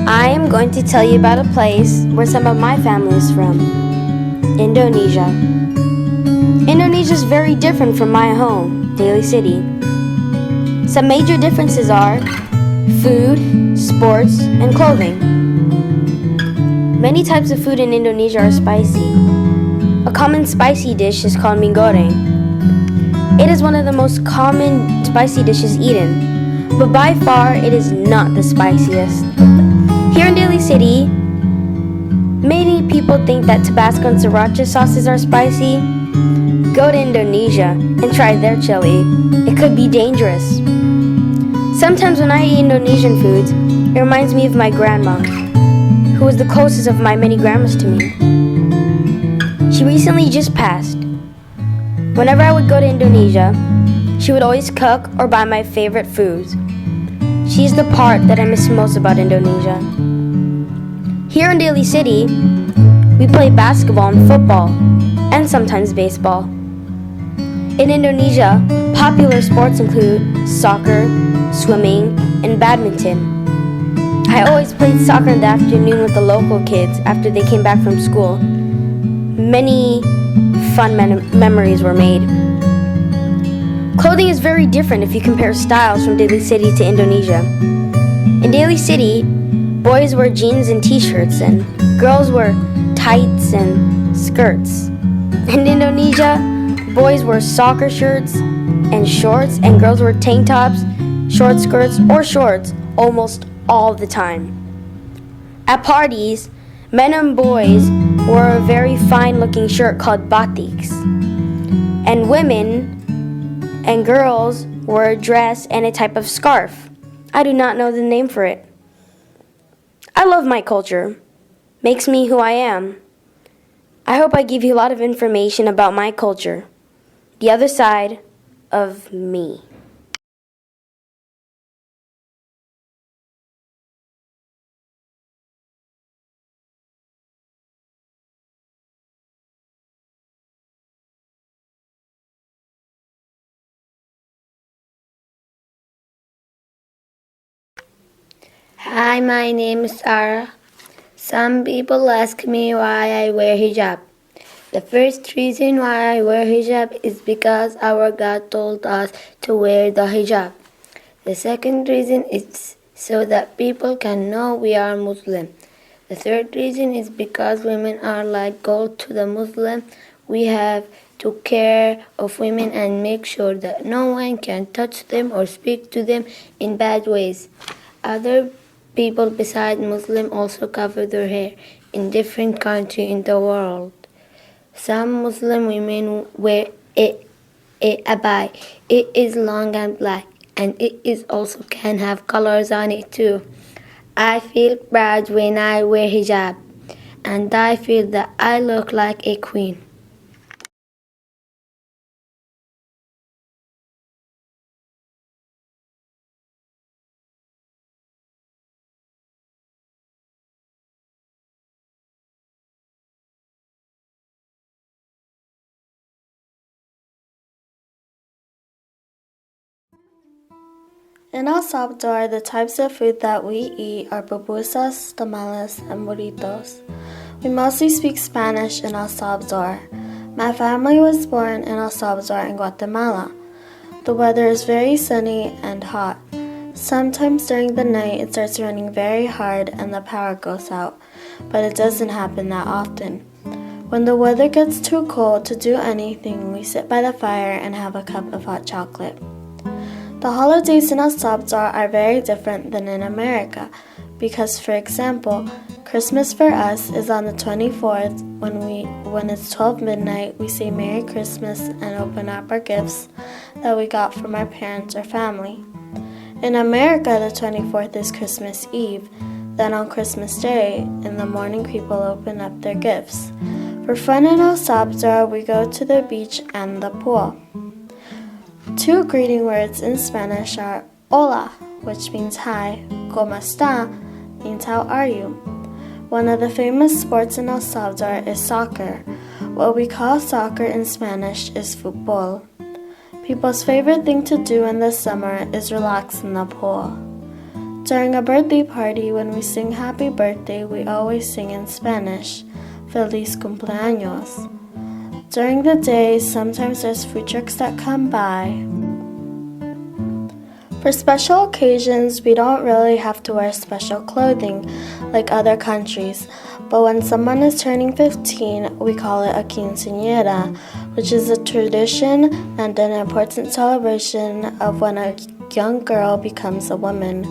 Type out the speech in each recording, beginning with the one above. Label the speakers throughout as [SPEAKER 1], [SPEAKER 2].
[SPEAKER 1] I am going to tell you about a place where some of my family is from, Indonesia. Indonesia is very different from my home, Daly City. Some major differences are food, sports, and clothing. Many types of food in Indonesia are spicy. A common spicy dish is called mie goreng. It is one of the most common spicy dishes eaten, but by far it is not the spiciest. Here in Daly City, many people think that Tabasco and sriracha sauces are spicy. Go to Indonesia and try their chili. It could be dangerous. Sometimes when I eat Indonesian foods, it reminds me of my grandma, who was the closest of my many grandmas to me. She recently just passed. Whenever I would go to Indonesia, she would always cook or buy my favorite foods. She's the part that I miss most about Indonesia. Here in Daly City, we play basketball and football, and sometimes baseball. In Indonesia, popular sports include soccer, swimming, and badminton. I always played soccer in the afternoon with the local kids after they came back from school. Many fun memories were made. Clothing is very different if you compare styles from Daly City to Indonesia. In Daly City, boys wear jeans and t-shirts, and girls wear tights and skirts. In Indonesia, boys wear soccer shirts and shorts, and girls wear tank tops, short skirts, or shorts almost all the time. At parties, men and boys wore a very fine-looking shirt called batiks, and women and girls wore a dress and a type of scarf. I do not know the name for it. I love my culture. Makes me who I am. I hope I give you a lot of information about my culture. The other side of me.
[SPEAKER 2] Hi, my name is Sarah. Some people ask me why I wear hijab. The first reason why I wear hijab is because our God told us to wear the hijab. The second reason is so that people can know we are Muslim. The third reason is because women are like gold to the Muslim. We have to care of women and make sure that no one can touch them or speak to them in bad ways. Other people besides Muslim also cover their hair in different countries in the world. Some Muslim women wear a abaya. It is long and black, and it is also can have colors on it too. I feel proud when I wear hijab, and I feel that I look like a queen.
[SPEAKER 3] In El Salvador, the types of food that we eat are pupusas, tamales, and burritos. We mostly speak Spanish in El Salvador. My family was born in El Salvador and Guatemala. The weather is very sunny and hot. Sometimes during the night it starts raining very hard and the power goes out, but it doesn't happen that often. When the weather gets too cold to do anything, we sit by the fire and have a cup of hot chocolate. The holidays in El Salvador are very different than in America because, for example, Christmas for us is on the 24th. When it's 12 midnight, we say Merry Christmas and open up our gifts that we got from our parents or family. In America, the 24th is Christmas Eve. Then on Christmas Day, in the morning, people open up their gifts. For fun in El Salvador, we go to the beach and the pool. Two greeting words in Spanish are hola, which means hi, ¿cómo está? Means how are you? One of the famous sports in El Salvador is soccer. What we call soccer in Spanish is fútbol. People's favorite thing to do in the summer is relax in the pool. During a birthday party, when we sing happy birthday, we always sing in Spanish, Feliz cumpleaños. During the day, sometimes there's food trucks that come by. For special occasions, we don't really have to wear special clothing like other countries, but when someone is turning 15, we call it a quinceañera, which is a tradition and an important celebration of when a young girl becomes a woman.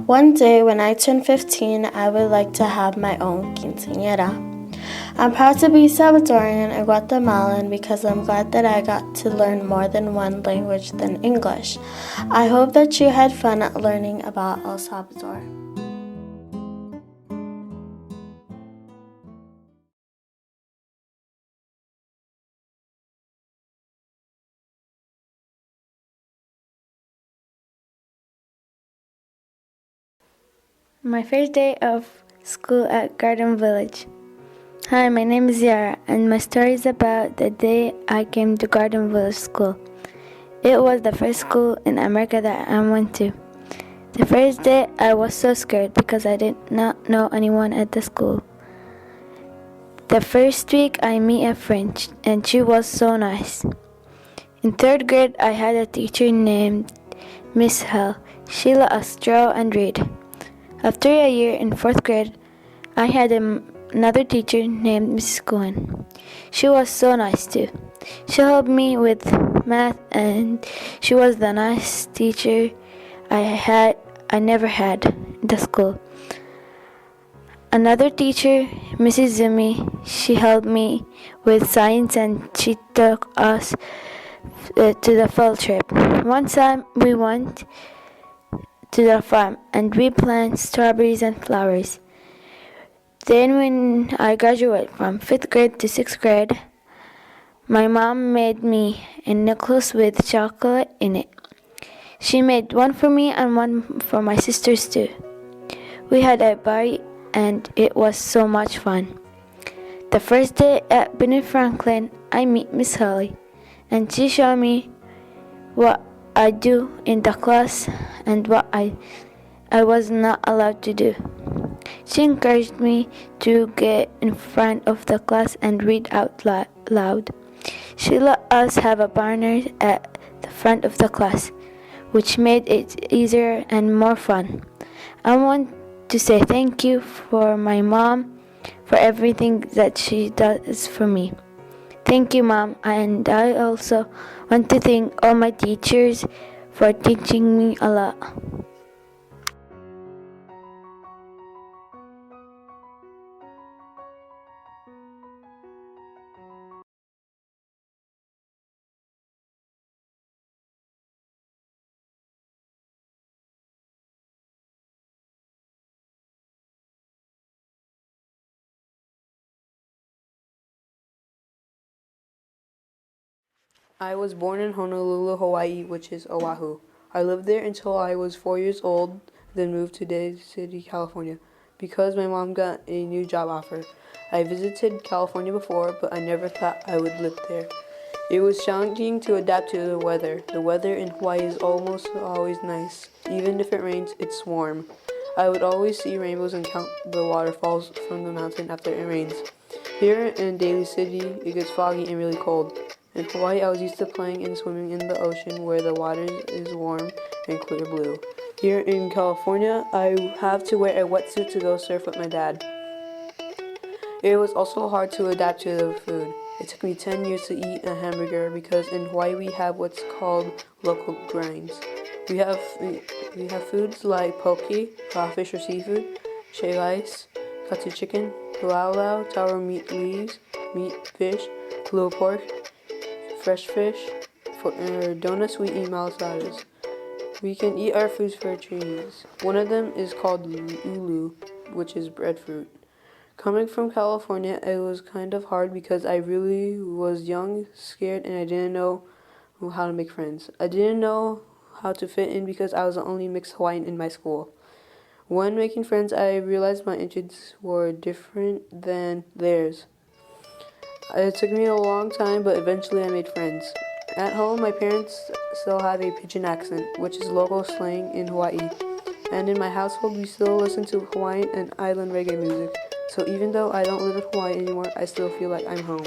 [SPEAKER 3] One day when I turn 15, I would like to have my own quinceañera. I'm proud to be Salvadorian and Guatemalan because I'm glad that I got to learn more than one language than English. I hope that you had fun learning about El Salvador.
[SPEAKER 4] My first day of school at Garden Village. Hi, my name is Yara, and my story is about the day I came to Garden Village School. It was the first school in America that I went to. The first day I was so scared because I did not know anyone at the school. The first week I met a friend, and she was so nice. In third grade I had a teacher named Miss Hell. She let us draw and read. After a year in fourth grade, I had another teacher named Mrs. Cohen. She was so nice too. She helped me with math, and she was the nice teacher I never had in the school. Another teacher, Mrs. Zumi, she helped me with science, and she took us to the field trip. One time we went to the farm and we planted strawberries and flowers. Then when I graduated from 5th grade to 6th grade, my mom made me a necklace with chocolate in it. She made one for me and one for my sisters too. We had a party and it was so much fun. The first day at Benny Franklin, I met Miss Holly, and she showed me what I do in the class and what I was not allowed to do. She encouraged me to get in front of the class and read out loud. She let us have a banner at the front of the class, which made it easier and more fun. I want to say thank you for my mom for everything that she does for me. Thank you, Mom, and I also want to thank all my teachers for teaching me a lot.
[SPEAKER 5] I was born in Honolulu, Hawaii, which is Oahu. I lived there until I was 4 years old, then moved to Daly City, California, because my mom got a new job offer. I visited California before, but I never thought I would live there. It was challenging to adapt to the weather. The weather in Hawaii is almost always nice. Even if it rains, it's warm. I would always see rainbows and count the waterfalls from the mountain after it rains. Here in Daly City, it gets foggy and really cold. In Hawaii, I was used to playing and swimming in the ocean where the water is warm and clear blue. Here in California, I have to wear a wetsuit to go surf with my dad. It was also hard to adapt to the food. It took me 10 years to eat a hamburger because in Hawaii we have what's called local grinds. We have foods like poke, raw fish or seafood, shave ice, katsu chicken, luau, taro meat leaves, meat fish, pulled pork, fresh fish. For donuts, we eat malasadas. We can eat our foods for trees. One of them is called ulu, which is breadfruit. Coming from California, it was kind of hard because I really was young, scared, and I didn't know how to make friends. I didn't know how to fit in because I was the only mixed Hawaiian in my school. When making friends, I realized my interests were different than theirs. It took me a long time, but eventually I made friends. At home, my parents still have a pidgin accent, which is local slang in Hawaii. And in my household, we still listen to Hawaiian and island reggae music. So even though I don't live in Hawaii anymore, I still feel like I'm home.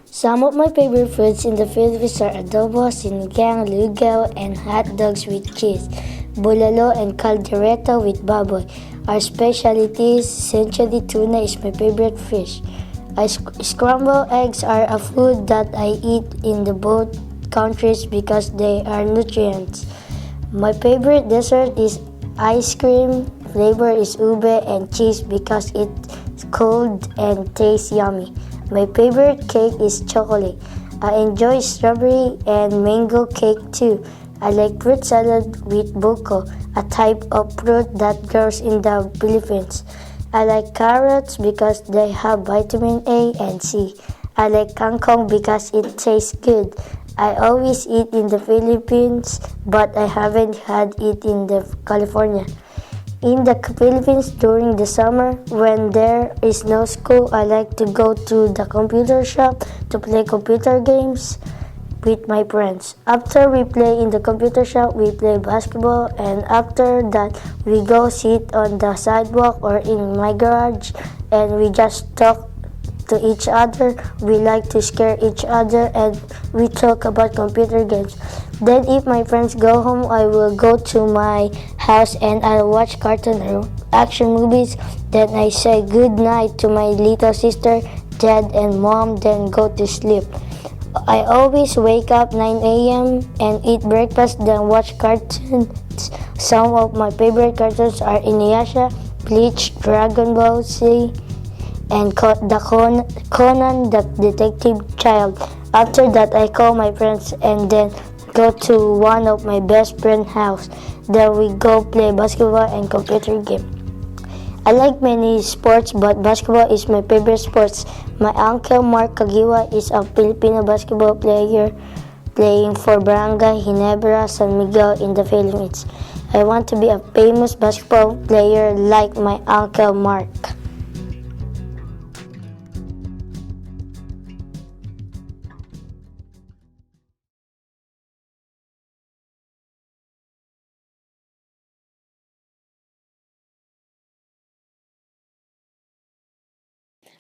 [SPEAKER 2] Some of my favorite foods in the Philippines are adobo, sinigang, lugaw, and hot dogs with cheese, bulalo, and caldereta with baboy. Our specialties, century tuna is my favorite fish. Scrambled eggs are a food that I eat in the both countries because they are nutrients. My favorite dessert is ice cream. Flavor is ube and cheese because it's cold and tastes yummy. My favorite cake is chocolate. I enjoy strawberry and mango cake too. I like fruit salad with buko, a type of fruit that grows in the Philippines. I like carrots because they have vitamin A and C. I like kangkong because it tastes good. I always eat in the Philippines, but I haven't had it in the California. In the Philippines during the summer, when there is no school, I like to go to the computer shop to play computer games with my friends. After we play in the computer shop, we play basketball, and after that, we go sit on the sidewalk or in my garage and we just talk to each other. We like to scare each other and we talk about computer games. Then if my friends go home, I will go to my house and I'll watch cartoon or action movies. Then I say good night to my little sister, dad and mom, then go to sleep. I always wake up 9 a.m. and eat breakfast, then watch cartoons. Some of my favorite cartoons are Inuyasha, Bleach, Dragon Ball Z, and Conan the Detective Child. After that, I call my friends and then go to one of my best friend's house. Then we go play basketball and computer game. I like many sports, but basketball is my favorite sports. My uncle Mark Kagiwa is a Filipino basketball player playing for Barangay Ginebra, San Miguel in the Philippines. I want to be a famous basketball player like my uncle Mark.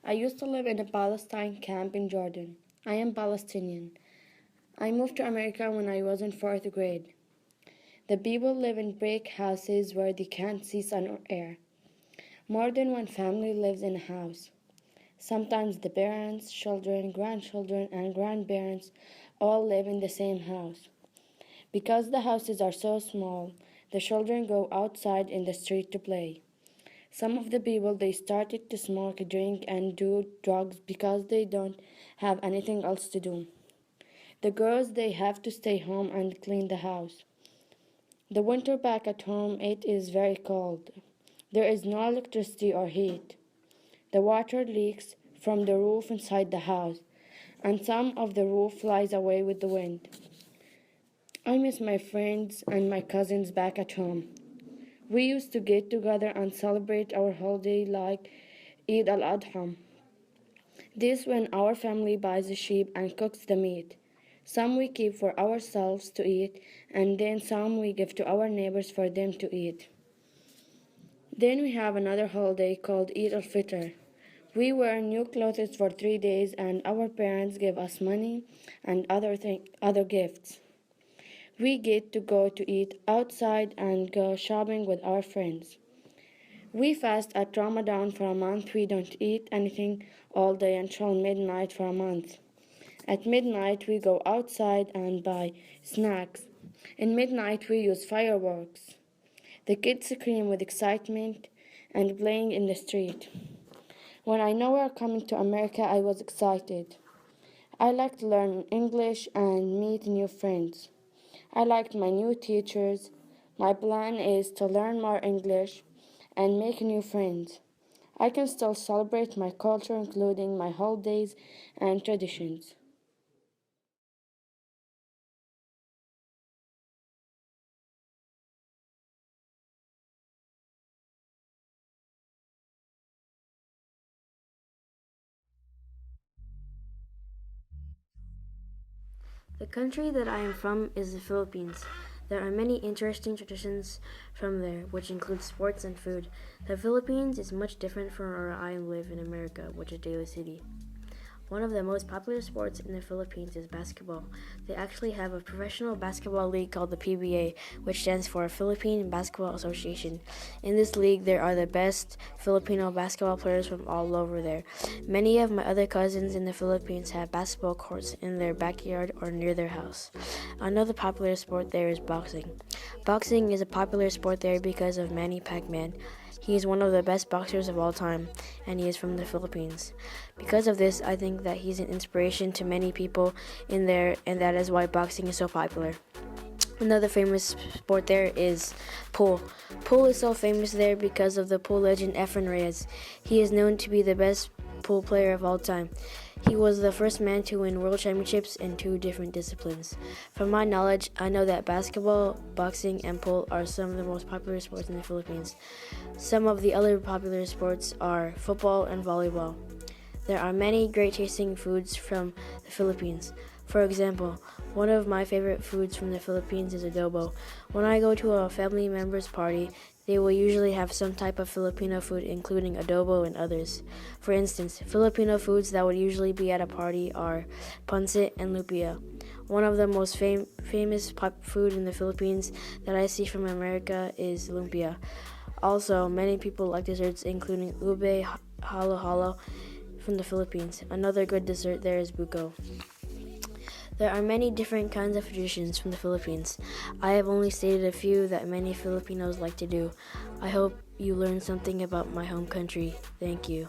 [SPEAKER 6] I used to live in a Palestine camp in Jordan. I am Palestinian. I moved to America when I was in fourth grade. The people live in brick houses where they can't see sun or air. More than one family lives in a house. Sometimes the parents, children, grandchildren, and grandparents all live in the same house. Because the houses are so small, the children go outside in the street to play. Some of the people they started to smoke, drink, and do drugs because they don't have anything else to do. The girls they have to stay home and clean the house. The winter back at home it is very cold. There is no electricity or heat. The water leaks from the roof inside the house, and some of the roof flies away with the wind. I miss my friends and my cousins back at home. We used to get together and celebrate our holiday like Eid al-Adha. This when our family buys a sheep and cooks the meat. Some we keep for ourselves to eat, and then some we give to our neighbors for them to eat. Then we have another holiday called Eid al-Fitr. We wear new clothes for 3 days, and our parents give us money and other gifts. We get to go to eat outside and go shopping with our friends. We fast at Ramadan for a month. We don't eat anything all day until midnight for a month. At midnight, we go outside and buy snacks. In midnight, we use fireworks. The kids scream with excitement and playing in the street. When I know we're coming to America, I was excited. I like to learn English and meet new friends. I liked my new teachers. My plan is to learn more English and make new friends. I can still celebrate my culture, including my holidays and traditions.
[SPEAKER 1] The country that I am from is the Philippines. There are many interesting traditions from there, which include sports and food. The Philippines is much different from where I live in America, which is Daly City. One of the most popular sports in the Philippines is basketball. They actually have a professional basketball league called the PBA, which stands for Philippine Basketball Association. In this league, there are the best Filipino basketball players from all over there. Many of my other cousins in the Philippines have basketball courts in their backyard or near their house. Another popular sport there is boxing. Boxing is a popular sport there because of Manny Pacman. He is one of the best boxers of all time, and he is from the Philippines. Because of this, I think that he's an inspiration to many people in there, and that is why boxing is so popular. Another famous sport there is pool. Pool is so famous there because of the pool legend Efren Reyes. He is known to be the best pool player of all time. He was the first man to win world championships in 2 different disciplines. From my knowledge, I know that basketball, boxing, and pool are some of the most popular sports in the Philippines. Some of the other popular sports are football and volleyball. There are many great tasting foods from the Philippines. For example, one of my favorite foods from the Philippines is adobo. When I go to a family member's party, they will usually have some type of Filipino food, including adobo and others. For instance, Filipino foods that would usually be at a party are pancit and lumpia. One of the most famous food in the Philippines that I see from America is lumpia. Also, many people like desserts, including ube, halo-halo from the Philippines. Another good dessert there is buko. There are many different kinds of traditions from the Philippines. I have only stated a few that many Filipinos like to do. I hope you learned something about my home country. Thank you.